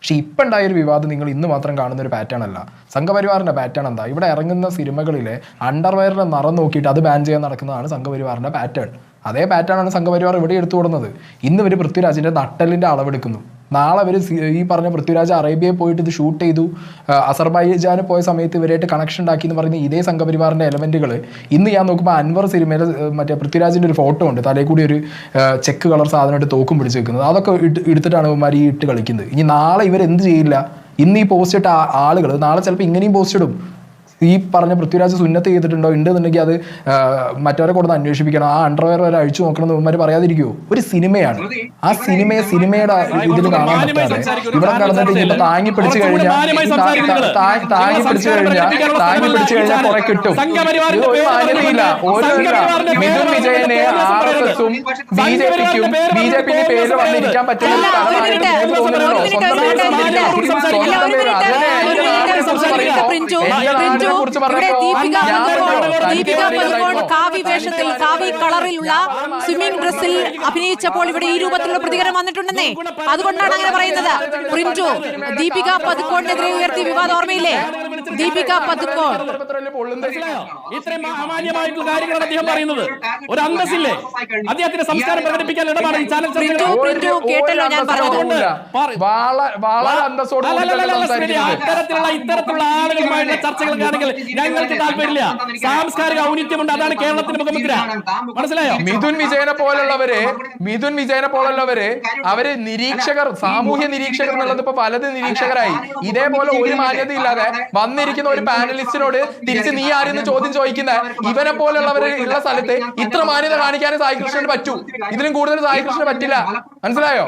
പക്ഷെ ഇപ്പം ഉണ്ടായൊരു വിവാദം നിങ്ങൾ ഇന്ന് മാത്രം കാണുന്ന ഒരു പാറ്റേൺ അല്ല. സംഘപരിവാറിന്റെ പാറ്റേൺ എന്താ? ഇവിടെ ഇറങ്ങുന്ന സിനിമകളിലെ അണ്ടർവെയറിന്റെ നിറം നോക്കിയിട്ട് അത് ബാൻ ചെയ്യാൻ നടക്കുന്നതാണ് സംഘപരിവാറിന്റെ പാറ്റേൺ. അതേ പാറ്റേൺ ആണ് സംഘപരിവാർ ഇവിടെ എടുത്തു കൊടുക്കുന്നത്. ഇന്ന് ഇവർ പൃഥ്വിരാജിന്റെ നട്ടലിന്റെ അളവെടുക്കുന്നു. നാളെ അവർ ഈ പറഞ്ഞ പൃഥ്വിരാജ് അറേബ്യയിൽ പോയിട്ട് ഇത് ഷൂട്ട് ചെയ്തു, അസർബൈജാന് പോയ സമയത്ത് ഇവരായിട്ട് കണക്ഷൻ ഉണ്ടാക്കി എന്ന് പറയുന്ന ഇതേ സംഘപരിവാറിന്റെ എലമെന്റുകൾ ഇന്ന് ഞാൻ നോക്കുമ്പോൾ അൻവർ സിനിമയിൽ മറ്റേ പൃഥ്വിരാജിന്റെ ഒരു ഫോട്ടോ ഉണ്ട്, തലയിൽ കൂടി ഒരു ചെക്ക് കളർ സാധനമായിട്ട് തോക്കും പിടിച്ച് വെക്കുന്നത്. അതൊക്കെ എടുത്തിട്ടാണ് ഇവന്മാർ ഈ ഇട്ട് കളിക്കുന്നത്. ഇനി നാളെ ഇവരെന്ത് ചെയ്യില്ല? ഇന്ന് ഈ പോസ്റ്റ് ഇട്ട ആളുകൾ നാളെ ചിലപ്പോൾ ഇങ്ങനെയും പോസ്റ്റ് ഇടും. ഈ പറഞ്ഞ പൃഥ്വിരാജ് സുന്നത്ത് ചെയ്തിട്ടുണ്ടോ ഉണ്ടെന്നുണ്ടെങ്കിൽ അത് മറ്റവരെ കൊടുത്ത് അന്വേഷിപ്പിക്കണം, ആ അണ്ടർവെയർ വരെ അഴിച്ചു നോക്കണം എന്ന് ഇവന്മാർ പറയാതിരിക്കുമോ? ഒരു സിനിമയാണ്. ആ സിനിമയുടെ ഇതിൽ കാണാൻ പറ്റാതെ ഇവിടെ കടന്നിട്ട് ഇപ്പൊ താങ്ങി പിടിച്ചു കഴിഞ്ഞാൽ കുറെ കിട്ടും. ഒരു മാന്യതയില്ല. മിഥുൻ വിജയനെ RSSഉം BJP പേരിൽ വന്നിരിക്കാൻ പറ്റുന്ന കാവി വേഷത്തിൽ കാവി കളറിലുള്ള സ്വിമ്മിംഗ് ഡ്രസ്സിൽ അഭിനയിച്ചപ്പോൾ ഇവിടെ ഈ രൂപത്തിലുള്ള പ്രതികരണം വന്നിട്ടുണ്ടെന്നേ. അതുകൊണ്ടാണ് അങ്ങനെ പറയുന്നത്. പ്രിൻറ്റു ദീപിക പദുക്കോണിനെതിരെ ഉയർത്തിയ വിവാദം ഓർമ്മയില്ലേ? ദീപിക പദുക്കോൺ ഇത്രയും അമാന്യമായിട്ടുള്ള കാര്യങ്ങളാണ് അദ്ദേഹം പറയുന്നത്. ഒരു അന്തസ്സില്ലേ അദ്ദേഹത്തിന്റെ സംസ്കാരം പ്രകടിപ്പിക്കാൻ ഇടമാണ് ഈ ചാനൽ. കേട്ടല്ലോ ഞാൻ പറഞ്ഞത്. ഇത്തരത്തിലുള്ള ആളുകളുമായിട്ടുള്ള ചർച്ചകൾക്കാണെങ്കിൽ ഞങ്ങൾക്ക് താല്പര്യമില്ല. സാംസ്കാരിക ഔന്നിത്യമുണ്ട്, അതാണ് കേരളത്തിന്റെ മുഖമുദ്ര. മനസ്സിലായോ? മിഥുൻ വിജയനെ പോലുള്ളവര് അവര് നിരീക്ഷകർ, സാമൂഹ്യ നിരീക്ഷകർ എന്നുള്ളത് ഇപ്പൊ പലത് നിരീക്ഷകരായി. ഇതേപോലെ ഒരു മാന്യത ഇല്ലാതെ വന്നിരിക്കുന്ന ഒരു പാനലിസ്റ്റിനോട് തിരിച്ച് നീ ആരെന്ന് ചോദ്യം ചോദിക്കുന്ന ഇവനെ പോലുള്ളവര് ഉള്ള സ്ഥലത്ത് ഇത്ര മാന്യത കാണിക്കാനും സായികൃഷ്ണന് പറ്റൂ. ഇതിലും കൂടുതൽ സായികൃഷ്ണന് പറ്റില്ല. മനസ്സിലായോ?